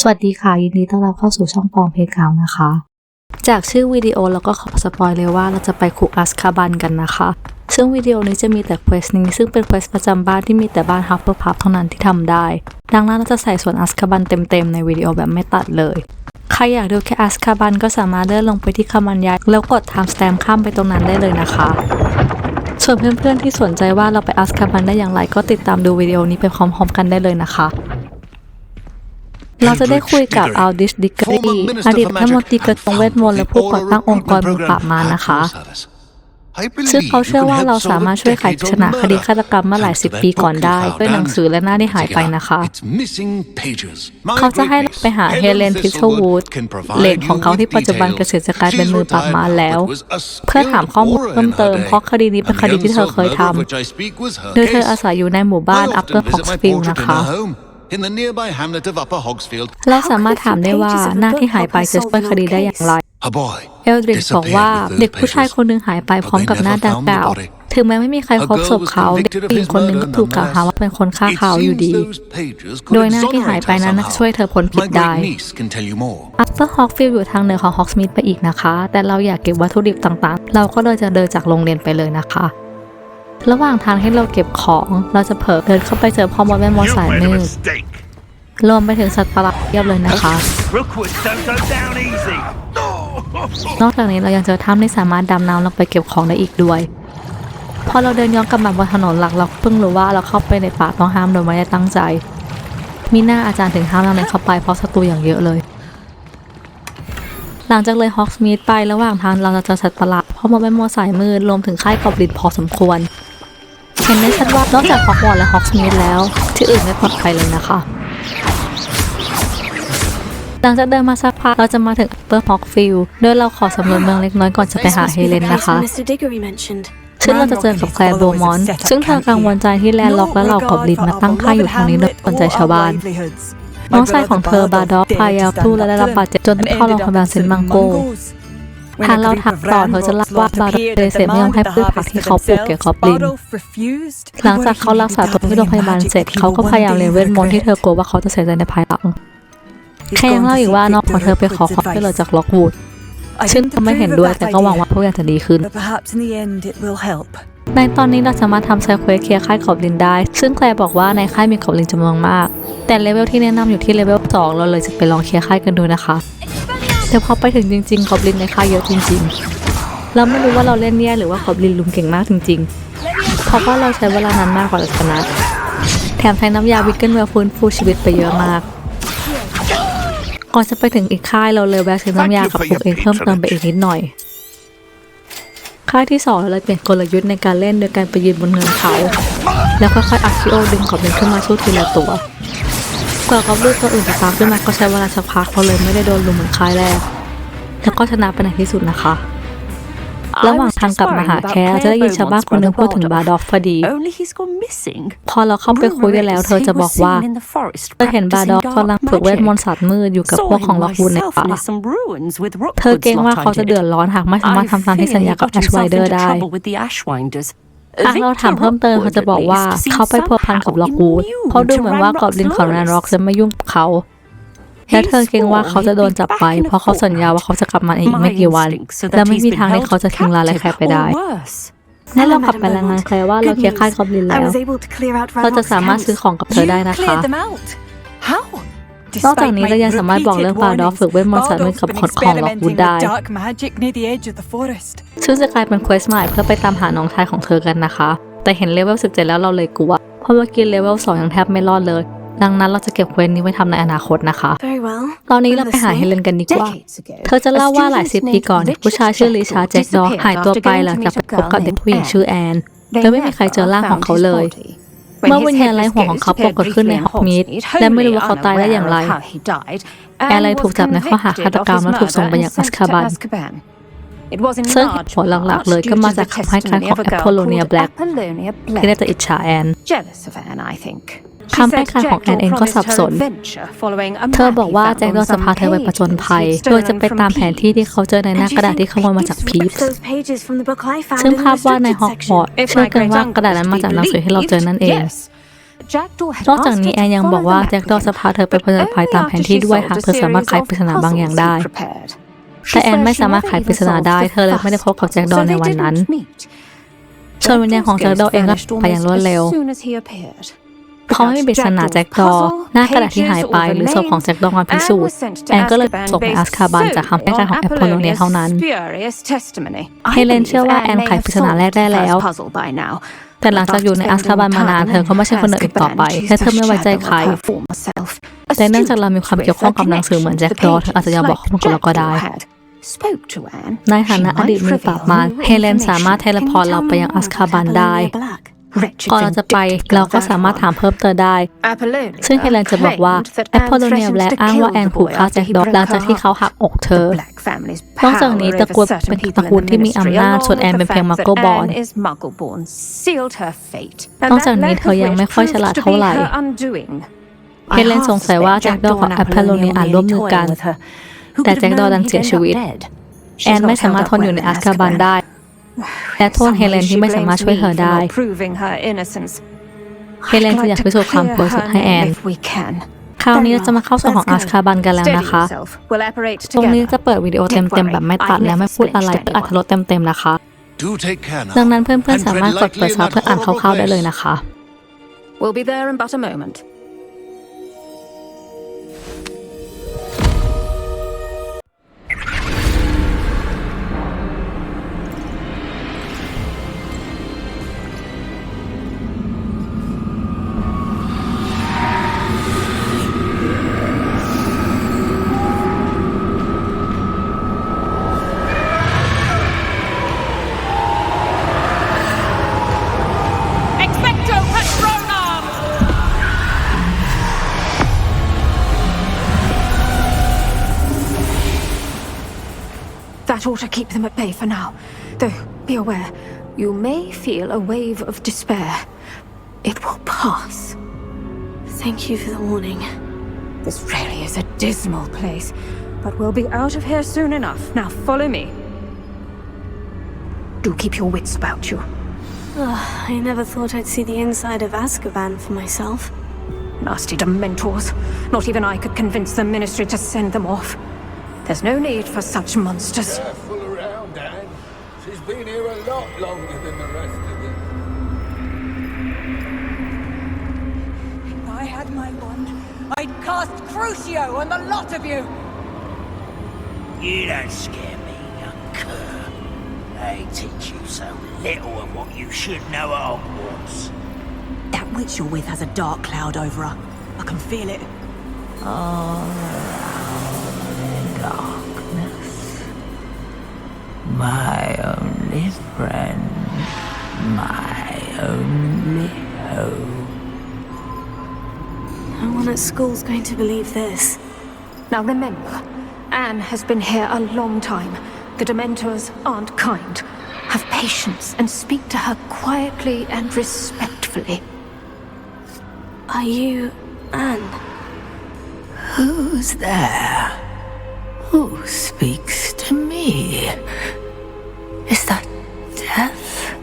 สวัสดีค่ะยินดีต้อนรับเข้าสู่ช่องปองเพกาวนะคะจากชื่อวิดีโอเราก็ขอสปอยเลยว่าเราจะไปคุกอัสคาบันกันนะคะซึ่งวิดีโอนี้จะมีแต่เควสนี้ซึ่งเป็นเควสประจำบ้านที่มีแต่บ้านฮัฟเฟิลพัฟเท่านั้นที่ทำได้ดังนั้นเราจะใส่ส่วนอัสคาบันเต็มๆในวิดีโอแบบไม่ตัดเลยใครอยากดูแค่อัสคาบันก็สามารถเลื่อนลงไปที่คำบรรยายแล้วกด time stamp ข้ามไปตรงนั้นได้เลยนะคะส่วนเพื่อนๆที่สนใจว่าเราไปอัสคาบันได้อย่างไรก็ติดตามดูวิดีโอนี้ไปพร้อมๆกันได้เลยนะคะเราจะได้คุยกับอัลดิช ดิกเกอรี่อดีตรัฐมนตรีกระทรวงเวทมนต์และผู้ก่อตั้งองค์กรมือปราบมารนะคะซึ่งเขาเชื่อว่าเราสามารถช่วยไขชนะคดีฆาตกรรมเมื่อหลายสิบปีก่อนได้ด้วยหนังสือและหน้าที่หายไปนะคะเขาจะให้เราไปหาเฮเลน ทิทเทิลวูดเลนของเขาที่ปัจจุบันเกษียณจากการเป็นมือปราบมารแล้วเพื่อถามข้อมูลเพิ่มเติมเพราะคดีนี้เป็นคดีที่เธอเคยทำโดยเธออาศัยอยู่ในหมู่บ้าน Upper Hogsfield นะคะเราสามารถถามได้ว่าหน้าที่หายไปจะช่วยคดีได้อย่างไรเอลดริชบอกว่าเด็กผู้ชายคนหนึ่งหายไปพร้อมกับหน้าดังกล่าวถึงแม้ไม่มีใครพบศพเขาเด็กผู้หญิงคนหนึ่งก็ถูกกล่าวหาว่าเป็นคนฆ่าเขาอยู่ดีโดยหน้าที่หายไปนั้นช่วยเธอพ้นผิดได้อัปเปอร์ฮอกฟิลด์อยู่ทางเหนือของฮอกสมิธไปอีกนะคะแต่เราอยากเก็บวัตถุดิบต่างๆเราก็เลยจะเดินจากโรงเรียนไปเลยนะคะระหว่างทางที่เราเก็บของเราจะเผลอเดินเข้าไปเจอพ่อมดแม่มดสายมืดรวมไปถึงสัตว์ประหลาดเยอะเลยนะคะนอกจากนี้เรายังเจอถ้ำที่สามารถดำน้ำลงไปเก็บของได้อีกด้วยพอเราเดินย้อนกลับมาบนถนนหลักเราเพิ่งรู้ว่าเราเข้าไปในป่าต้องห้ามโดยไม่ได้ตั้งใจมีหน้าอาจารย์ถึงห้ามเราเข้าไปเพราะศัตรูอย่างเยอะเลยหลังจากเลยฮอกสมิธไประหว่างทางเราจะเจอสัตว์ประหลาดพ่อมดแม่มดสายมืดรวมถึงค่ายกอบลินพอสมควรเห็นได้ชัดว่านอกจากฮอกวอตส์และฮอกสมิธแล้วที่อื่นไม่ปลอดภัยเลยนะคะหลังจากเดินมาสักพักเราจะมาถึงUpper Hogsfieldโดยเราขอสำรวจเมืองเล็กน้อยก่อนจะไปหาเฮเลนนะคะซึ่งเราจะเจอกับแคลร์โบมอนต์ซึ่งเธอกังวลใจที่แลนด์ล็อกและเหล่ากอบลินมาตั้งค่ายอยู่ทางนี้โดยสนใจชาวบ้านน้องชายของเธอบาดอฟพายาทูและได้รับบาดเจ็บจนต้องเข้าโรงพยาบาลเซนต์มังโกทางเราถามต่อเธอจะเล่าว่าบาดอฟเดเซไม่ยอมให้พืชผักที่เขาปลูกแก่กอบลินหลังจากเขารักษาตัวที่โรงพยาบาลเสร็จเขาก็พยายามเรียนเวทมนต์ที่เธอกลัวว่าเขาจะเสียใจในภายหลังแค่ยังเล่าอีกว่าน้องของเธอไปขอความช่วยเหลือจากล็อกวูดซึ่งเธอไม่เห็นด้วยแต่ก็หวังว่าทุกอย่างจะดีขึ้นในตอนนี้เราสามารถทำไซเควสเคลียร์ค่ายกอบลินได้ซึ่งแคลร์บอกว่าในค่ายมีกอบลินจำนวนมากแต่เลเวลที่แนะนำอยู่ที่เลเวล2เราเลยจะไปลองเคลียร์ค่ายกันดูนะคะแต่พอไปถึงจริงๆกอบลินในค่ายเยอะจริงๆเราไม่รู้ว่าเราเล่นแย่หรือว่ากอบลินลุมเก่งมากจริงๆเพราะว่าเราใช้เวลานานมากกว่าจะชนะแถมใช้น้ำยาวิกเกิลเวลฟื้นฟูชีวิตไปเยอะมากก่อนจะไปถึงอีกค่ายเราเลยแวะซื้อน้ำยากับพวกเองเพิ่มเติมไปอีกนิดหน่อยค่ายที่2เราเลยเปลี่ยนกลยุทธ์ในการเล่นโดยการไปยืนบนเนินเขาแล้วค่อยๆอัคคิโอดึงกอบลินขึ้นมาสู้ทีละตัวกว่ากอบลินตัวอื่นจะตามขึ้นมาก็ใช้เวลาสักพักเราเลยไม่ได้โดนลุมเหมือนค่ายแรกแล้วก็ชนะไปในที่สุดนะคะระหว่างทางกลับมาหาแคร์จะได้ยินชาวบ้านคนหนึ่งพูดถึงบาดอฟพอดีพอเราเข้าไปคุยได้แล้วเธอจะบอกว่าเธอเห็นบาดอฟกำลังฝึกเวทมนต์ศาสตร์มืดอยู่กับพวกของล็อกวูดในป่าเธอเกรงว่าเขาจะเดือดร้อนหากไม่สามารถทำตามที่สัญญากับแอชไวเดอร์ได้หากเราถามเพิ่มเติมเขาจะบอกว่าเขาไปพัวพันกับล็อกวูดเพราะดูเหมือนว่ากอบลินของแรนร็อกจะไม่ยุ่งกับเขาและเธอเกรงว่าเขาจะโดนจับไปเพราะเขาสัญญาว่าเขาจะกลับมาอีกไม่กี่วันและไม่มีทางที่เขาจะทิ้งลาและแคร์ไปได้นั่นเรากลับไปรายงานแคร์ว่าเราเคลียร์ค่ายกอบลินแล้วเราจะสามารถซื้อของกับเธอได้นะคะนอกจากนี้เรายังสามารถบอกเรื่องบาดอฟฝึกเวทมนต์ศาสตร์มืดกับคนของล็อกวูดได้ซึ่งจะกลายเป็นเควสใหม่เพื่อไปตามหาน้องชายของเธอกันนะคะแต่เห็นเลเวล17แล้วเราเลยกลัวเพราะเมื่อกี้เลเวล2ยังแทบไม่รอดเลยดังนั้นเราจะเก็บเควสนี้ไว้ทำในอนาคตนะคะตอนนี้เราไปหาเฮเลนกันดีกว่าเธอจะเล่าว่าหลายสิบปีก่อนผู้ชายชื่อลิชาร์ด แจ็คดอหายตัวไปหลังจากไปพบกับเด็กผู้หญิงชื่อแอนโดยไม่มีใครเจอร่างของเขาเลยเมื่อวิญญาณไร้หัวของเขาปรากฏขึ้นในฮอกมิดและไม่รู้ว่าเขาตายได้อย่างไรแอนเลยถูกจับในข้อหาฆาตกรรมและถูกส่งไปยังอัสคาบันซึ่งเหตุผลหลักๆเลยก็มาจากคำให้การของแอปโพโลเนียแบล็กที่ได้แต่อิจฉาแอนคำให้การของแอนเองก็สับสนเธอบอกว่าแจ็คดอจะพาเธอไปผจญภัยโดยจะไปตามแผนที่ที่เขาเจอในหน้ากระดาษที่ขโมยมาจากพีฟส์ซึ่งภาพวาดในฮอกวอตส์เชื่อกันว่ากระดาษนั้นมาจากหนังสือที่เราเจอนั่นเอง นอกจากนี้แอนยังบอกว่าแจ็คดอจะพาเธอไปผจญภัยตามแผนที่ด้วยหากเธอสามารถไขปริศนาบางอย่างได้แต่แอนไม่สามารถไขปริศนาได้เธอเลยไม่ได้พบกับแจ็คดอในวันนั้นส่วนวิญญาณของแจ็คดอเองก็ไปอย่างรวดเร็วเขาไม่มีปริศนาแจ็คดอหน้ากระดาษที่หายไปหรือศพของแจ็คดอมาพิสูจน์แอนก็เลยส่งไปอัสคาบันจากคำให้การของแอปโพโลเนียเท่านั้นเฮเลนเชื่อว่าแอนไขปริศนาแรกได้แล้วแต่หลังจากอยู่ในอัสคาบันมานานเธอก็ไม่ใช่คนเดิมอีกต่อไปและเธอไม่ไว้ใจใครแต่เนื่องจากเรามีความเกี่ยวข้องกับหนังสือเหมือนแจ็คดอเธออาจจะอยากบอกข้อมูลกับเราก็ได้ในฐานะอดีตมือปราบมารเฮเลนสามารถเทเลพอร์ตเราไปยังอัสคาบันได้ก่อนเราจะไปเราก็สามารถถามเพิ่มเติมได้ซึ่งเฮเลนจะบอกว่าแอปโพโลเนียและอ้างว่าแอนผูกฆ่าแจ็คดอหลังจากที่เขาหักอกเธอนอกจากนี้ตระกูลเป็นตระกูลที่มีอำนาจส่วนแอนเป็นเพียงมักเกิลบอร์นนอกจากนี้เธอยังไม่ค่อยฉลาดเท่าไหร่เฮเลนสงสัยว่าแจ็คดอกับแอปโพโลเนียอาจร่วมมือกันแต่แจ็คดอดันเสียชีวิตแอนไม่สามารถทนอยู่ในอัสคาบันได้และโทษเฮเลนที่ไม่สามารถช่วยเธอได้เฮเลนจะอยากพิสูจน์ความบริสุทธิ์ให้แอนคราวนี้เราจะมาเข้าส่วนของอัสคาบันกันแล้วนะคะตรงนี้จะเปิดวิดีโอเต็มๆแบบไม่ตัดและไม่พูดอะไรเพื่ออรรถรสเต็มๆนะคะดังนั้นเพื่อนๆสามารถกดเปิดซับเพื่ออ่านคร่าวๆได้เลยนะคะ We'll be there in but a moment. That ought to keep them at bay for now. Though, be aware, you may feel a wave of despair. It will pass. Thank you for the warning. This really is a dismal place, but we'll be out of here soon enough. Now follow me. Do keep your wits about you. I never thought I'd see the inside of Azkaban for myself. Nasty Dementors. Not even I could convince the Ministry to send them off. There's no need for such monsters. Careful around, Anne. She's been here a lot longer than the rest of them. If I had my wand, I'd cast Crucio on the lot of you! You don't scare me, young cur. They teach you so little of what you should know at Hogwarts. That witch you're with has a dark cloud over her. I can feel it. All around in darkness. My only friend. My only hope. No one at school's going to believe this. Now remember, Anne has been here a long time. The Dementors aren't kind. Have patience and speak to her quietly and respectfully. Are you Anne? Who's there? Who speaks to me? Is that death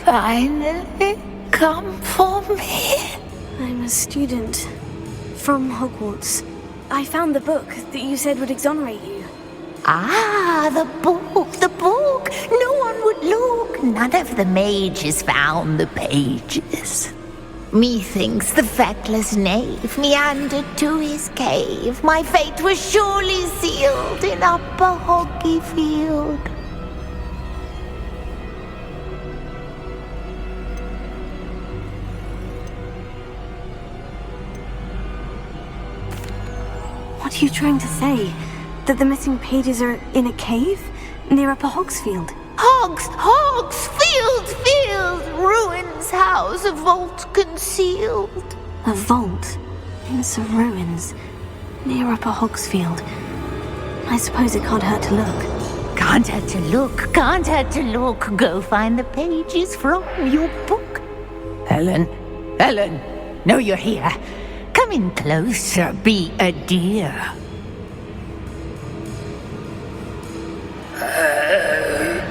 finally come for me? I'm a student from Hogwarts. I found the book that you said would exonerate you. Ah, the book, the book. No one would look. None of the mages found the pages. Methinks the feckless knave meandered to his cave. My fate was surely sealed in Upper Hoggyfield. What are you trying to say? That the missing pages are in a cave? Near Upper Hogsfield? Field! Ruins house, a vault concealed. A vault? In some ruins? Near Upper Hogsfield? I suppose it can't hurt to look. Can't hurt to look. Go find the pages from your book. Ellen, know you're here. Come in closer, be a dear.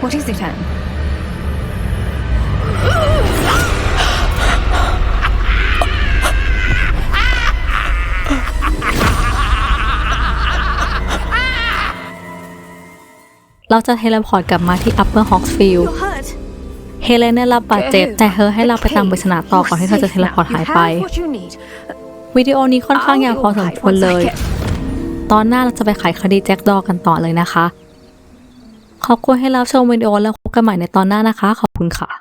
What is it, Anne? เราจะเทเลพอร์ตกลับมาที่ Upper Hogsfield You're hurt. เฮเลนได้รับบาดเจ็บแต่เธอให้เราไปตามปริศนาต่อก่อนที่เธอจะเทเลพอร์ตหายไป What you need. วิดีโอนี้ค่อนข้างยาวพอสมควรเลย ตอนหน้าเราจะไปไขคดีแจ็คดอกันต่อเลยนะคะ ขอบคุณให้รับชมวิดีโอแล้วพบกันใหม่ในตอนหน้านะคะ ขอบคุณค่ะ